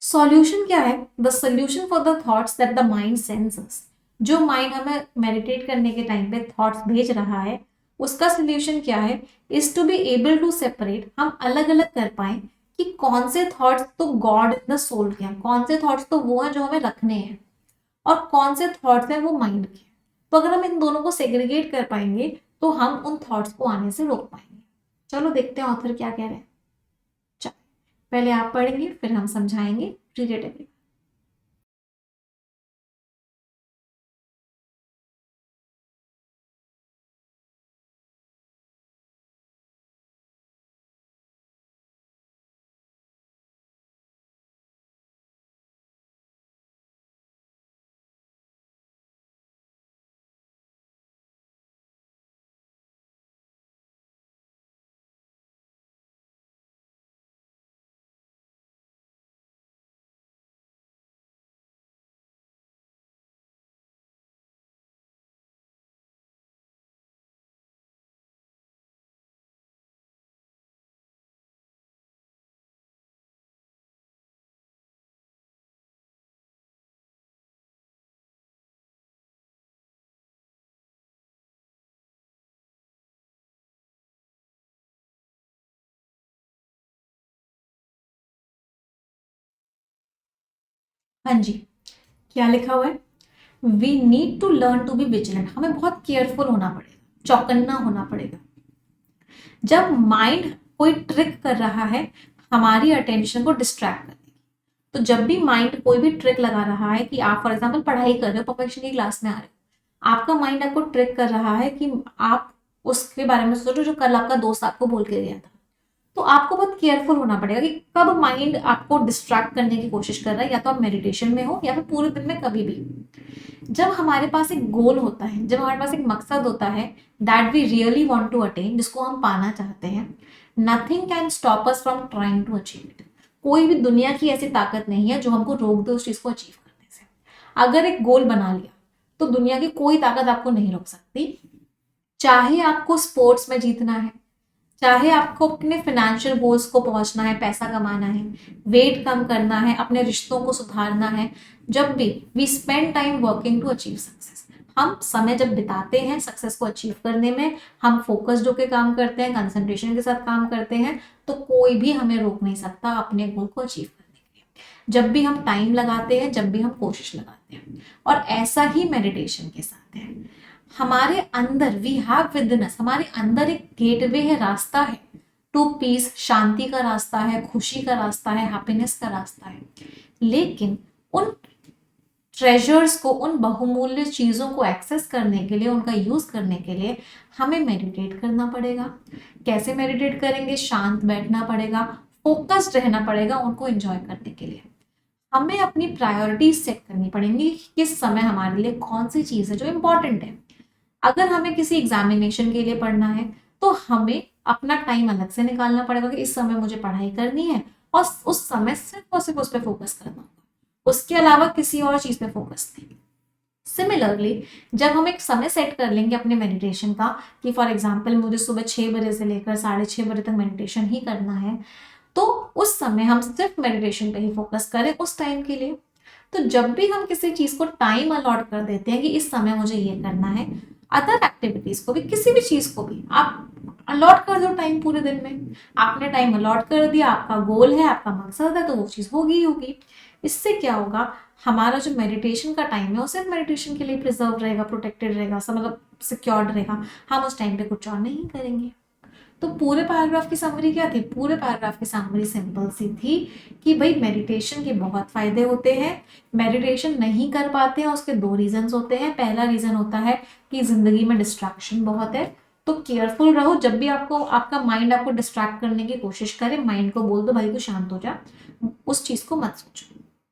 सॉल्यूशन क्या है? The solution for the thoughts that the mind sends us, जो माइंड हमें मेडिटेट करने के टाइम पे थॉट्स भेज रहा है, उसका सोल्यूशन क्या है? Is to be able to separate, हम अलग अलग कर पाए कि कौन से थॉट्स तो गॉड इन द सोल के हैं, कौन से थॉट्स तो वो हैं जो हमें रखने हैं, और कौन से थॉट्स हैं वो माइंड के। तो अगर हम इन दोनों को सेग्रीगेट कर पाएंगे तो हम उन थॉट्स को आने से रोक पाएंगे। चलो देखते हैं ऑथर क्या कह रहे हैं। चलो पहले आप पढ़ेंगे फिर हम समझाएंगे। रीड। हाँ जी, क्या लिखा हुआ है? We need to learn to be vigilant, हमें बहुत केयरफुल होना पड़ेगा, चौकन्ना होना पड़ेगा। जब माइंड कोई ट्रिक कर रहा है हमारी अटेंशन को डिस्ट्रैक्ट करने की, तो जब भी माइंड कोई भी ट्रिक लगा रहा है कि आप फॉर एग्जाम्पल पढ़ाई कर रहे हो, परफेक्शन की क्लास में आ रहे हो, आपका माइंड आपको ट्रिक कर रहा है कि आप उसके बारे में सोचो जो कल आपका दोस्त आपको बोल के गया था, तो आपको बहुत केयरफुल होना पड़ेगा कि कब माइंड आपको डिस्ट्रैक्ट करने की कोशिश कर रहा है, या तो आप मेडिटेशन में हो या फिर पूरे दिन में कभी भी। जब हमारे पास एक गोल होता है, जब हमारे पास एक मकसद होता है that we really want to attain, जिसको हम पाना चाहते हैं, nothing can stop us from trying to achieve it. कोई भी दुनिया की ऐसी ताकत नहीं है जो हमको रोक दे उस चीज को अचीव करने से। अगर एक गोल बना लिया तो दुनिया की कोई ताकत आपको नहीं रोक सकती। चाहे आपको स्पोर्ट्स में जीतना है, चाहे आपको अपने फाइनेंशियल गोल्स को पहुंचना है, पैसा कमाना है, वेट कम करना है, अपने रिश्तों को सुधारना है, जब भी we spend time working to achieve success, हम समय जब बिताते हैं सक्सेस को अचीव करने में, हम फोकस्ड होकर काम करते हैं, कंसंट्रेशन के साथ काम करते हैं, तो कोई भी हमें रोक नहीं सकता अपने गोल को अचीव करने के लिए। जब भी हम टाइम लगाते हैं, जब भी हम कोशिश लगाते हैं। और ऐसा ही मेडिटेशन के साथ है। हमारे अंदर वी हैव विद इन अस, हमारे अंदर एक गेटवे है, रास्ता है टू पीस, शांति का रास्ता है, खुशी का रास्ता है, हैप्पीनेस का रास्ता है। लेकिन उन ट्रेजर्स को, उन बहुमूल्य चीजों को एक्सेस करने के लिए, उनका यूज करने के लिए हमें मेडिटेट करना पड़ेगा। कैसे मेडिटेट करेंगे? शांत बैठना पड़ेगा, फोकस्ड रहना पड़ेगा उनको एंजॉय करने के लिए। हमें अपनी प्रायोरिटीज सेट करनी पड़ेंगी कि किस समय हमारे लिए कौन सी चीज है जो इंपॉर्टेंट है। अगर हमें किसी एग्जामिनेशन के लिए पढ़ना है तो हमें अपना टाइम अलग से निकालना पड़ेगा कि इस समय मुझे पढ़ाई करनी है और उस समय सिर्फ और सिर्फ उस पर फोकस करना होगा, उसके अलावा किसी और चीज पे फोकस नहीं। सिमिलरली जब हम एक समय सेट कर लेंगे अपने मेडिटेशन का कि फॉर एग्जाम्पल मुझे सुबह 6 बजे से लेकर 6:30 बजे तक मेडिटेशन ही करना है, तो उस समय हम सिर्फ मेडिटेशन पे ही फोकस करें उस टाइम के लिए। तो जब भी हम किसी चीज को टाइम अलॉट कर देते हैं कि इस समय मुझे ये करना है, अदर एक्टिविटीज को भी, किसी भी चीज को भी आप अलॉट कर दो टाइम पूरे दिन में। आपने टाइम अलॉट कर दिया, आपका गोल है, आपका मकसद है, तो वो चीज होगी ही होगी। इससे क्या होगा, हमारा जो मेडिटेशन का टाइम है वो सिर्फ मेडिटेशन के लिए प्रिजर्व रहेगा, प्रोटेक्टेड रहेगा, सब मतलब सिक्योर्ड रहेगा। हम उस टाइम पे कुछ और नहीं करेंगे। तो पूरे पैराग्राफ की समरी क्या थी? पूरे पैराग्राफ की समरी सिंपल सी थी कि भाई मेडिटेशन के बहुत फायदे होते हैं। मेडिटेशन नहीं कर पाते हैं उसके 2 रीजंस होते हैं। पहला रीजन होता है कि जिंदगी में डिस्ट्रैक्शन बहुत है, तो केयरफुल रहो। जब भी आपको आपका माइंड आपको डिस्ट्रैक्ट करने की कोशिश करे, माइंड को बोल दो भाई तू शांत हो जा, उस चीज को मत सोचो।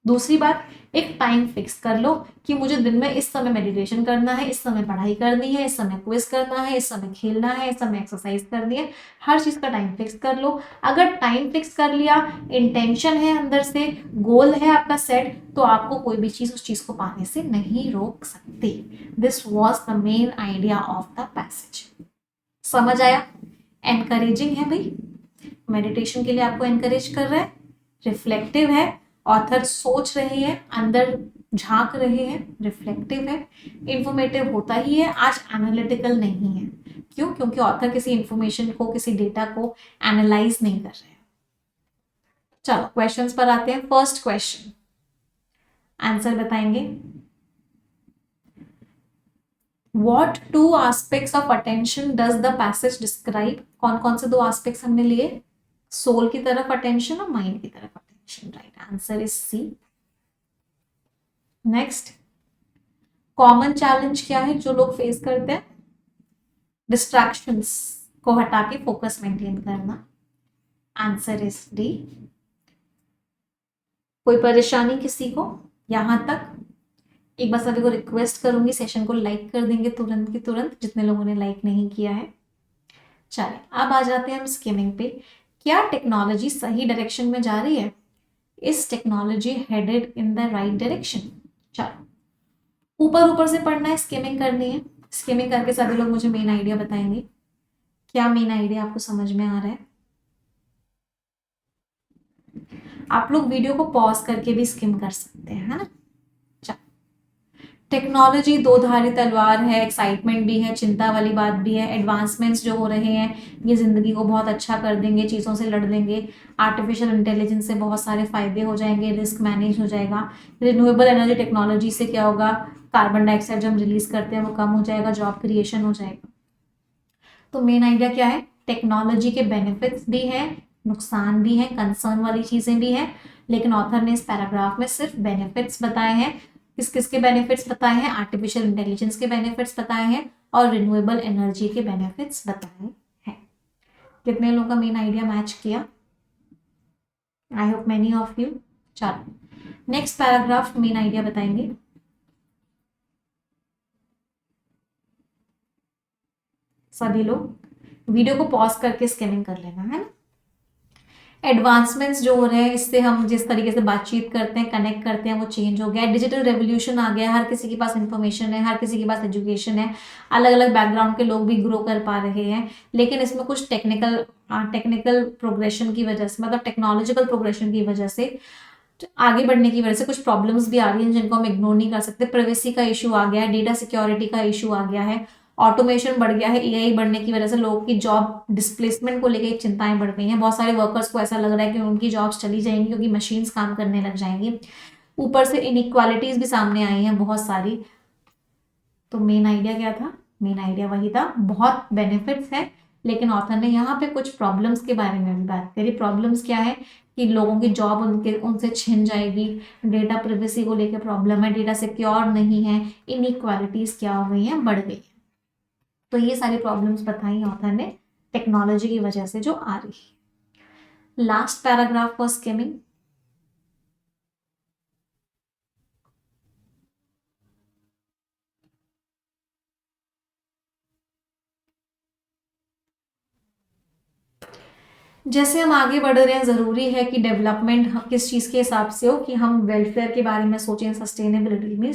दूसरी बात, एक टाइम फिक्स कर लो कि मुझे दिन में इस समय मेडिटेशन करना है, इस समय पढ़ाई करनी है, इस समय क्विज करना है, इस समय खेलना है, इस समय एक्सरसाइज करनी है। हर चीज का टाइम फिक्स कर लो। अगर टाइम फिक्स कर लिया, इंटेंशन है अंदर से, गोल है आपका सेट, तो आपको कोई भी चीज उस चीज को पाने से नहीं रोक सकती। This was the main idea of the passage. समझ आया? एनकरेजिंग है भाई, मेडिटेशन के लिए आपको एनकरेज कर रहा है, रिफ्लेक्टिव है, ऑथर सोच रहे हैं, अंदर झांक रहे हैं, रिफ्लेक्टिव है, इंफॉर्मेटिव होता ही है, आज एनालिटिकल नहीं है। क्यों? क्योंकि ऑथर किसी इंफॉर्मेशन को, किसी डेटा को एनालाइज नहीं कर रहे हैं। चलो क्वेश्चंस पर आते हैं। फर्स्ट क्वेश्चन, आंसर बताएंगे। What 2 aspects of attention does the passage describe? कौन कौन से 2 aspects हमने लिए? सोल की तरफ अटेंशन और माइंड की तरफ attention. Right answer is C. Next, common challenge क्या है जो लोग फेस करते हैं? डिस्ट्रैक्शंस को हटा के फोकस मेंटेन करना। Answer is D. कोई परेशानी किसी को यहां तक? एक बार सभी को रिक्वेस्ट करूंगी सेशन को लाइक कर देंगे तुरंत की तुरंत, जितने लोगों ने लाइक नहीं किया है। चलिए अब आ जाते हैं हम स्किमिंग पे। क्या टेक्नोलॉजी सही डायरेक्शन में जा रही है? इस technology headed in the right direction? चलो ऊपर ऊपर से पढ़ना है, स्किमिंग करनी है। स्किमिंग करके सभी लोग मुझे मेन आइडिया बताएंगे। क्या मेन आइडिया आपको समझ में आ रहा है? आप लोग वीडियो को पॉज करके भी स्किम कर सकते हैं, है ना? टेक्नोलॉजी 2-धारी तलवार है, एक्साइटमेंट भी है, चिंता वाली बात भी है। एडवांसमेंट्स जो हो रहे हैं ये जिंदगी को बहुत अच्छा कर देंगे, चीज़ों से लड़ देंगे। आर्टिफिशियल इंटेलिजेंस से बहुत सारे फायदे हो जाएंगे, रिस्क मैनेज हो जाएगा। रिन्यूएबल एनर्जी टेक्नोलॉजी से क्या होगा? कार्बन डाइऑक्साइड जो हम रिलीज करते हैं वो कम हो जाएगा, जॉब क्रिएशन हो जाएगा। तो मेन आइडिया क्या है, टेक्नोलॉजी के बेनिफिट्स भी हैं, नुकसान भी हैं, कंसर्न वाली चीजें भी हैं, लेकिन ऑथर ने इस पैराग्राफ में सिर्फ बेनिफिट्स बताए हैं। किस किस के बेनिफिट्स बताए हैं, आर्टिफिशियल इंटेलिजेंस के बेनिफिट्स बताए हैं और रिन्यूएबल एनर्जी के बेनिफिट्स बताए हैं। कितने लोगों का मेन आइडिया मैच किया? I hope many of you. चलो नेक्स्ट पैराग्राफ मेन आइडिया बताएंगे। सभी लोग वीडियो को पॉज करके स्कैनिंग कर लेना है ना। एडवांसमेंट्स जो हो रहे हैं, इससे हम जिस तरीके से बातचीत करते हैं, कनेक्ट करते हैं, वो चेंज हो गया। डिजिटल रेवोल्यूशन आ गया, हर किसी के पास इंफॉर्मेशन है, हर किसी के पास एजुकेशन है, अलग अलग बैकग्राउंड के लोग भी ग्रो कर पा रहे हैं। लेकिन इसमें कुछ टेक्निकल प्रोग्रेशन की वजह से, मतलब टेक्नोलॉजिकल प्रोग्रेशन की वजह से, आगे बढ़ने की वजह से कुछ प्रॉब्लम्स भी आ रही हैं जिनको हम इग्नोर नहीं कर सकते। प्राइवेसी का इशू आ गया है, डेटा सिक्योरिटी का इशू आ गया है, ऑटोमेशन बढ़ गया है, एआई बढ़ने की वजह से लोगों की जॉब डिस्प्लेसमेंट को लेकर चिंताएं बढ़ गई हैं। बहुत सारे वर्कर्स को ऐसा लग रहा है कि उनकी जॉब्स चली जाएंगी क्योंकि मशीन्स काम करने लग जाएंगी। ऊपर से इनइक्वालिटीज भी सामने आई हैं बहुत सारी। तो मेन आइडिया क्या था? मेन आइडिया वही था, बहुत बेनिफिट्स हैं, लेकिन ऑथर ने यहाँ पे कुछ प्रॉब्लम्स के बारे में भी बात करी। प्रॉब्लम्स क्या है कि लोगों की जॉब उनसे छिन जाएगी, डेटा प्राइवेसी को लेकर प्रॉब्लम है, डेटा सिक्योर नहीं है, इनइक्वालिटीज क्या हो गई हैं, बढ़ गई है। तो ये सारी प्रॉब्लम्स बताई ऑथर ने टेक्नोलॉजी की वजह से जो आ रही है। Last paragraph for skimming. जैसे हम आगे बढ़ रहे हैं, ज़रूरी है कि डेवलपमेंट किस चीज़ के हिसाब से हो, कि हम वेलफेयर के बारे में सोचें, सस्टेनेबिलिटी में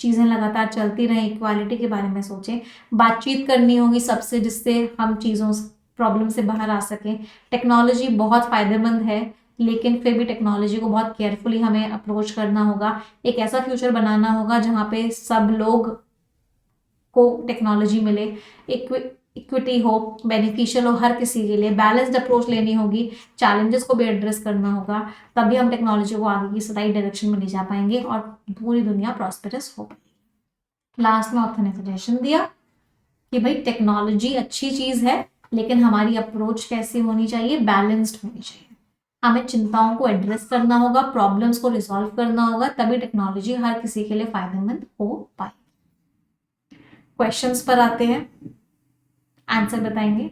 चीज़ें लगातार चलती रहें, इक्वालिटी के बारे में सोचें, बातचीत करनी होगी सबसे जिससे हम चीज़ों प्रॉब्लम से बाहर आ सकें। टेक्नोलॉजी बहुत फ़ायदेमंद है, लेकिन फिर भी टेक्नोलॉजी को बहुत केयरफुली हमें अप्रोच करना होगा। एक ऐसा फ्यूचर बनाना होगा जहाँ पे सब लोग को टेक्नोलॉजी मिले, इक्विटी हो, बेनिफिशियल हो हर किसी के लिए, बैलेंस्ड अप्रोच लेनी होगी, चैलेंजेस को भी एड्रेस करना होगा, तभी हम टेक्नोलॉजी को आगे की सही डायरेक्शन में ले जा पाएंगे और पूरी दुनिया प्रॉस्पेरस हो पाएगी। लास्ट में ऑथर ने सजेशन दिया कि भाई टेक्नोलॉजी अच्छी चीज है, लेकिन हमारी अप्रोच कैसी होनी चाहिए, बैलेंस्ड होनी चाहिए। हमें चिंताओं को एड्रेस करना होगा, प्रॉब्लम्स को रिजॉल्व करना होगा, तभी टेक्नोलॉजी हर किसी के लिए फायदेमंद हो पाए। क्वेश्चंस पर आते हैं, आंसर बताएंगे।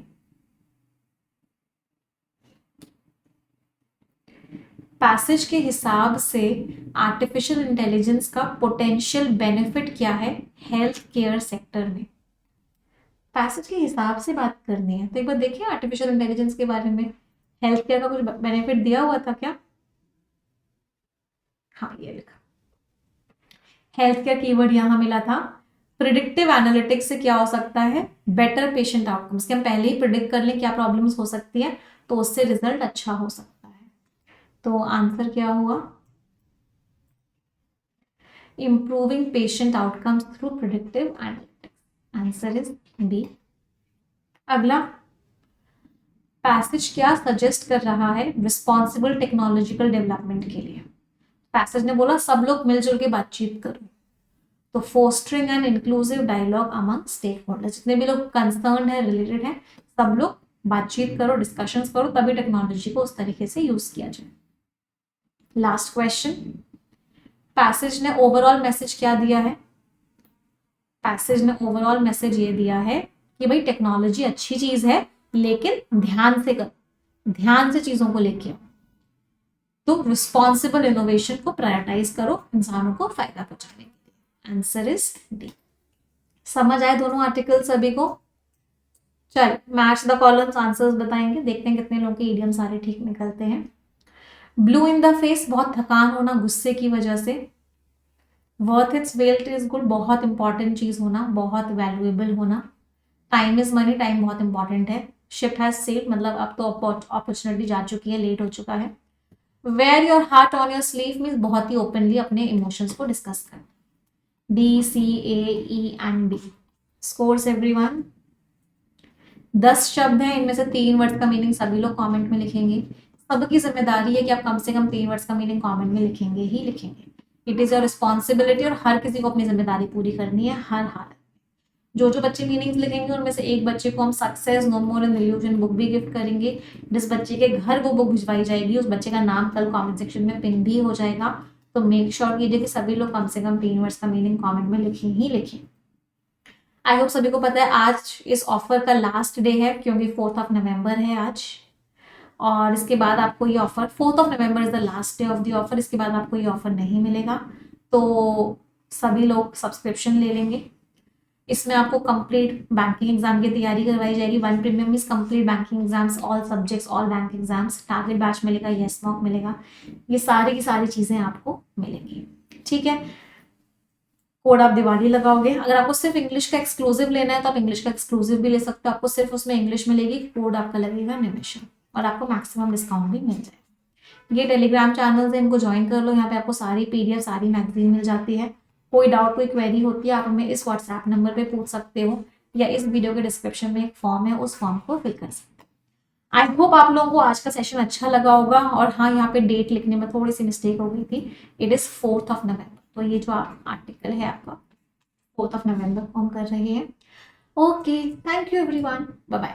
पैसेज के हिसाब से आर्टिफिशियल इंटेलिजेंस का पोटेंशियल बेनिफिट क्या है हेल्थ केयर सेक्टर में? पैसेज के हिसाब से बात करनी है तो एक बार देखिए आर्टिफिशियल इंटेलिजेंस के बारे में, हेल्थ केयर का कुछ बेनिफिट दिया हुआ था क्या? हाँ ये लिखा, हेल्थ केयर कीवर्ड यहां मिला था। प्रिडिक्टिव एनालिटिक्स से क्या हो सकता है, बेटर पेशेंट आउटकम्स, कि हम पहले ही प्रिडिक्ट कर लें क्या प्रॉब्लम्स हो सकती है तो उससे रिजल्ट अच्छा हो सकता है। तो आंसर क्या हुआ, improving patient outcomes through predictive analytics. Answer is B. अगला पैसेज क्या सजेस्ट कर रहा है रिस्पॉन्सिबल टेक्नोलॉजिकल डेवलपमेंट के लिए? पैसेज ने बोला सब लोग मिलजुल के बातचीत करो, तो fostering and inclusive dialogue among stakeholders, जितने भी लोग कंसर्न है, रिलेटेड है, सब लोग बातचीत करो, डिस्कशंस करो, तभी टेक्नोलॉजी को उस तरीके से यूज किया जाए। लास्ट क्वेश्चन, पैसेज ने ओवरऑल मैसेज क्या दिया है? पैसेज ने ओवरऑल मैसेज ये दिया है कि भाई टेक्नोलॉजी अच्छी चीज है, लेकिन ध्यान से करो, ध्यान से चीजों को लेके आओ, तो रिस्पॉन्सिबल इनोवेशन को प्रायोरिटाइज करो इंसानों को फायदा पहुंचाने के लिए। Answer is D. समझ आए दोनों आर्टिकल सभी को? चल मैच द कॉलम्स, आंसर्स बताएंगे, देखते हैं कितने लोगों के इडियम सारे ठीक निकलते हैं। ब्लू इन द फेस, बहुत थकान होना गुस्से की वजह से। Worth it's wealth is good, बहुत इंपॉर्टेंट चीज होना, बहुत वैल्यूएबल होना। टाइम इज मनी, टाइम बहुत इंपॉर्टेंट है। शिप हैज सेल्ड, मतलब अब तो अपॉर्चुनिटी जा चुकी है, लेट हो चुका है। Wear your heart on your sleeve means बहुत ही ओपनली अपने इमोशंस को डिस्कस करना। D, C, A, E and B. Scores everyone. 10 शब्द हैं, इनमें से 3 वर्ड्स का मीनिंग सभी लोग कमेंट में लिखेंगे। सबकी जिम्मेदारी है कि आप कम से कम 3 वर्ड्स का मीनिंग कमेंट में लिखेंगे ही लिखेंगे। इट इज़ योर रिस्पॉन्सिबिलिटी, और हर किसी को अपनी जिम्मेदारी पूरी करनी है हर हालत। जो जो बच्चे मीनिंग्स लिखेंगे उनमें से एक बच्चे को हम success no more an illusion book भी गिफ्ट करेंगे। जिस बच्चे के घर वो बुक भिजवाई जाएगी उस बच्चे का नाम कल कमेंट सेक्शन में पिन भी हो जाएगा। तो मेक श्योर कीजिए कि सभी लोग कम से कम 3 वर्ड्स का मीनिंग कमेंट में लिखें ही लिखें। आई होप सभी को पता है आज इस ऑफर का लास्ट डे है, क्योंकि 4 नवंबर है आज, और इसके बाद आपको ये offer 4 November is the last day of the offer. इसके बाद आपको ये ऑफर नहीं मिलेगा। तो सभी लोग सब्सक्रिप्शन ले लेंगे। इसमें आपको कंप्लीट बैंकिंग एग्जाम की तैयारी करवाई जाएगी। 1 premium is complete banking exams, all subjects, all bank exams, target batch मिलेगा, येस मॉक मिलेगा, ये सारी की सारी चीज़ें आपको मिलेंगी। ठीक है, कोड आप दिवाली लगाओगे। अगर आपको सिर्फ इंग्लिश का एक्सक्लूसिव लेना है तो आप इंग्लिश का एक्सक्लूसिव भी ले सकते हो, आपको सिर्फ उसमें इंग्लिश मिलेगी, कोड आपका लगेगा निमिषम, और आपको मैक्सिमम डिस्काउंट भी मिल जाएगा। ये टेलीग्राम चैनल है, इनको ज्वाइन कर लो, यहाँ पे आपको सारी PDF सारी मैगजीन मिल जाती है। कोई डाउट कोई क्वेरी होती है आप हमें इस व्हाट्सएप नंबर पे पूछ सकते हो, या इस वीडियो के डिस्क्रिप्शन में एक फॉर्म है उस फॉर्म को फिल कर सकते हो। आई होप आप लोगों को आज का सेशन अच्छा लगा होगा। और हाँ, यहाँ पे डेट लिखने में थोड़ी सी मिस्टेक हो गई थी, इट इज़ 4 नवंबर। तो ये जो आर्टिकल है आपका 4 नवंबर को हम कर रहे हैं। Okay, thank you everyone, bye bye.